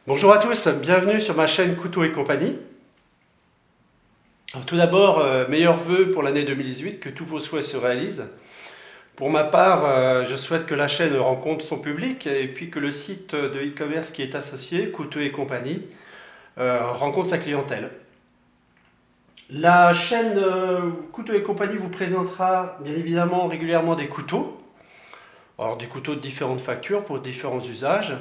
Bonjour à tous, bienvenue sur ma chaîne Couteau et compagnie. Alors, tout d'abord, meilleurs vœux pour l'année 2018, que tous vos souhaits se réalisent. Pour ma part, je souhaite que la chaîne rencontre son public et puis que le site de e-commerce qui est associé, Couteau et compagnie, rencontre sa clientèle. La chaîne Couteau et compagnie vous présentera bien évidemment régulièrement des couteaux. Alors des couteaux de différentes factures pour différents usages.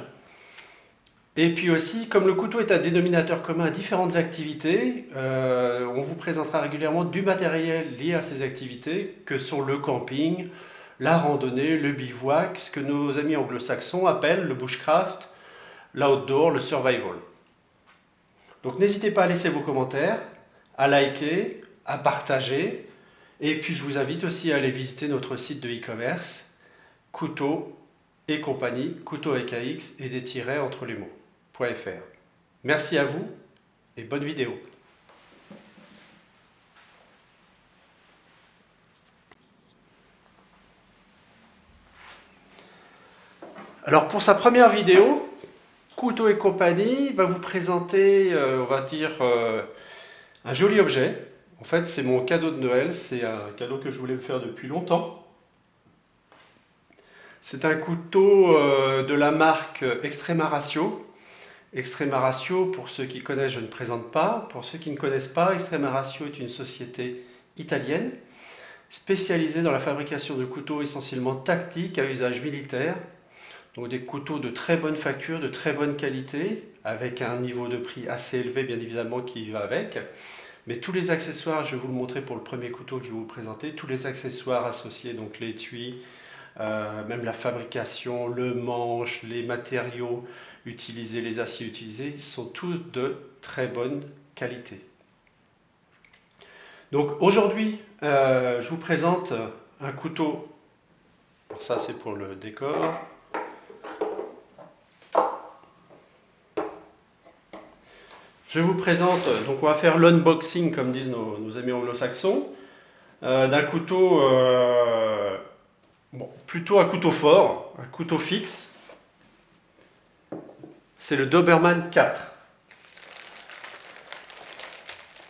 Et puis aussi, comme le couteau est un dénominateur commun à différentes activités, on vous présentera régulièrement du matériel lié à ces activités, que sont le camping, la randonnée, le bivouac, ce que nos amis anglo-saxons appellent le bushcraft, l'outdoor, le survival. Donc n'hésitez pas à laisser vos commentaires, à liker, à partager, et puis je vous invite aussi à aller visiter notre site de e-commerce, Couteau et compagnie, couteau avec un X et des tirets entre les mots. Merci à vous et bonne vidéo. Alors pour sa première vidéo, Couteau et compagnie va vous présenter, on va dire, un joli objet. En fait, c'est mon cadeau de Noël, c'est un cadeau que je voulais me faire depuis longtemps. C'est un couteau de la marque Extrema Ratio. Extrema Ratio, pour ceux qui connaissent, je ne présente pas. Pour ceux qui ne connaissent pas, Extrema Ratio est une société italienne spécialisée dans la fabrication de couteaux essentiellement tactiques à usage militaire. Donc des couteaux de très bonne facture, de très bonne qualité, avec un niveau de prix assez élevé bien évidemment qui va avec. Mais tous les accessoires, je vais vous le montrer pour le premier couteau que je vais vous présenter, tous les accessoires associés, donc l'étui, même la fabrication, le manche, les matériaux utilisés, les aciers utilisés, sont tous de très bonne qualité. Donc aujourd'hui, je vous présente un couteau. Alors ça c'est pour le décor. Je vous présente, donc on va faire l'unboxing comme disent nos amis anglo-saxons, d'un couteau, bon, plutôt un couteau fort, un couteau fixe. C'est le Doberman 4.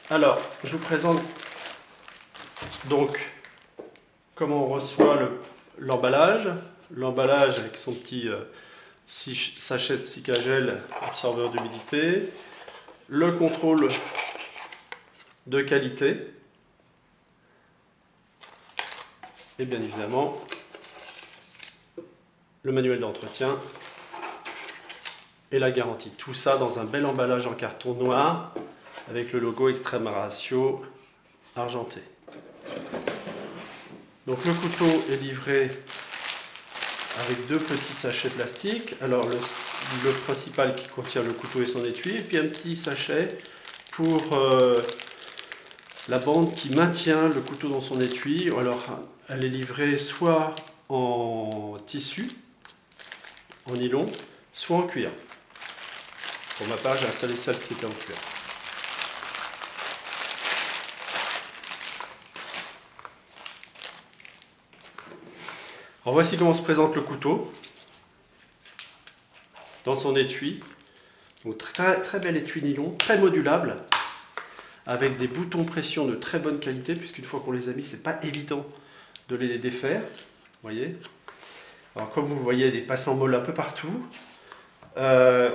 Alors, je vous présente donc comment on reçoit l'emballage. L'emballage avec son petit sachet de Sikagel, absorbeur d'humidité. Le contrôle de qualité. Et bien évidemment, le manuel d'entretien et la garantie. Tout ça dans un bel emballage en carton noir avec le logo Extrema Ratio argenté. Donc le couteau est livré avec deux petits sachets plastiques. Alors le principal qui contient le couteau et son étui, et puis un petit sachet pour la bande qui maintient le couteau dans son étui. Alors elle est livrée soit en tissu, en nylon, soit en cuir. Pour ma part, j'ai installé celle qui était en cuir. Alors voici comment se présente le couteau dans son étui. Donc très bel étui nylon, très modulable, avec des boutons pression de très bonne qualité, puisqu'une fois qu'on les a mis, c'est pas évident de les défaire. Vous voyez. Alors comme vous le voyez, des passants molles un peu partout.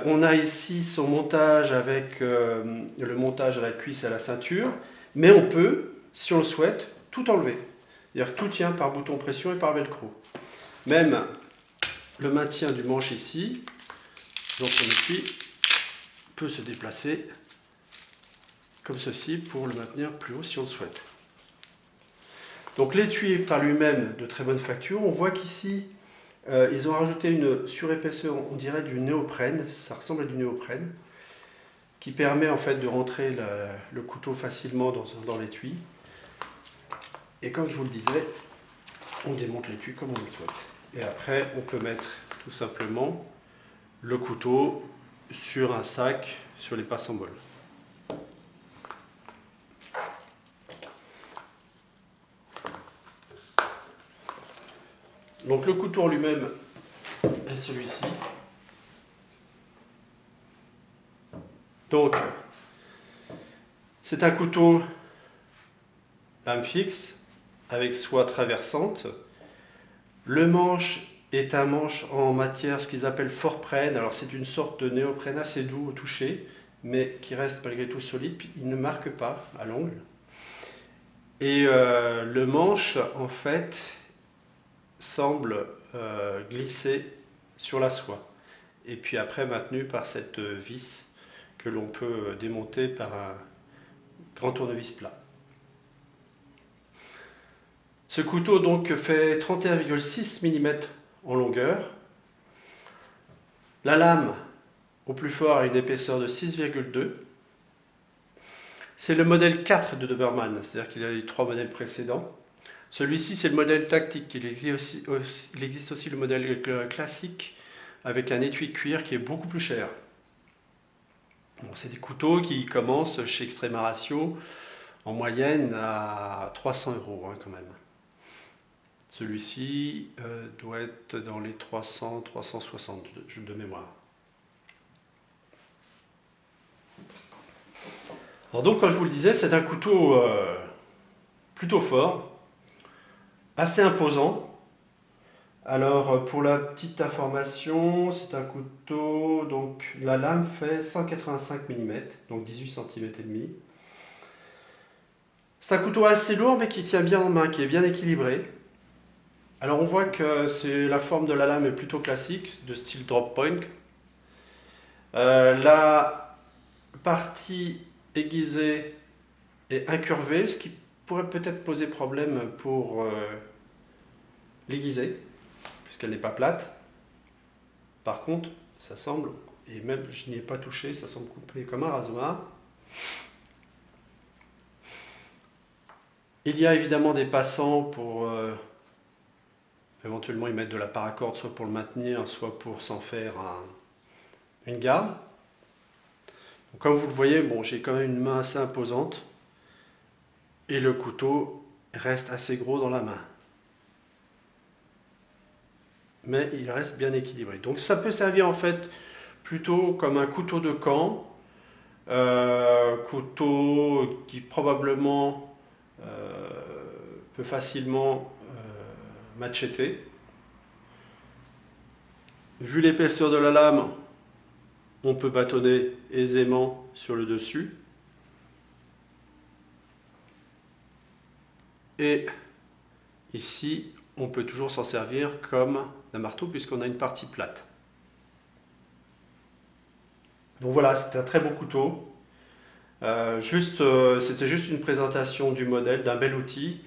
On a ici son montage avec le montage à la cuisse et à la ceinture, mais on peut, si on le souhaite, tout enlever. C'est-à-dire que tout tient par bouton pression et par velcro. Même le maintien du manche ici, dans son étui, peut se déplacer comme ceci pour le maintenir plus haut si on le souhaite. Donc l'étui est par lui-même de très bonne facture. On voit qu'ici, ils ont rajouté une surépaisseur, on dirait du néoprène, ça ressemble à du néoprène, qui permet en fait de rentrer le couteau facilement dans l'étui. Et comme je vous le disais, on démonte l'étui comme on le souhaite. Et après, on peut mettre tout simplement le couteau sur un sac, sur les passes-en-bol. Donc le couteau en lui-même est celui-ci. Donc, c'est un couteau lame fixe avec soie traversante. Le manche est un manche en matière, ce qu'ils appellent forprène. Alors c'est une sorte de néoprène assez doux au toucher, mais qui reste malgré tout solide. Puis il ne marque pas à l'ongle. Et le manche, en fait, semble glisser sur la soie. Et puis après maintenu par cette vis que l'on peut démonter par un grand tournevis plat. Ce couteau donc fait 31,6 mm en longueur. La lame au plus fort a une épaisseur de 6,2. C'est le modèle 4 de Doberman, c'est-à-dire qu'il y a eu 3 modèles précédents. Celui-ci c'est le modèle tactique. Il existe aussi le modèle classique avec un étui cuir qui est beaucoup plus cher. Bon, c'est des couteaux qui commencent chez Extrema Ratio en moyenne à 300 € quand même. Celui-ci doit être dans les 300-360 de mémoire. Alors donc, comme je vous le disais, c'est un couteau plutôt fort, assez imposant. Alors, pour la petite information, c'est un couteau, donc la lame fait 185 mm, donc 18 cm et demi. C'est un couteau assez lourd, mais qui tient bien en main, qui est bien équilibré. Alors on voit que la forme de la lame est plutôt classique, de style drop point. La partie aiguisée est incurvée, ce qui pourrait peut-être poser problème pour l'aiguiser, puisqu'elle n'est pas plate. Par contre, ça semble, et même je n'y ai pas touché, ça semble coupé comme un rasoir. Il y a évidemment des passants pour éventuellement y mettre de la paracorde, soit pour le maintenir, soit pour s'en faire une garde. Donc, comme vous le voyez, bon, j'ai quand même une main assez imposante et le couteau reste assez gros dans la main. Mais il reste bien équilibré. Donc ça peut servir en fait plutôt comme un couteau de camp, couteau qui probablement peut facilement macheter. Vu l'épaisseur de la lame, on peut bâtonner aisément sur le dessus. Et ici, on peut toujours s'en servir comme un marteau puisqu'on a une partie plate. Donc voilà, c'est un très beau couteau. C'était juste une présentation du modèle, d'un bel outil.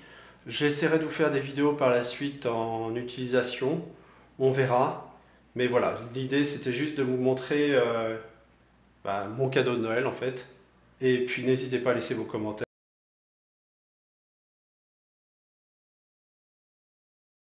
J'essaierai de vous faire des vidéos par la suite en utilisation, on verra. Mais voilà, l'idée c'était juste de vous montrer mon cadeau de Noël en fait. Et puis n'hésitez pas à laisser vos commentaires.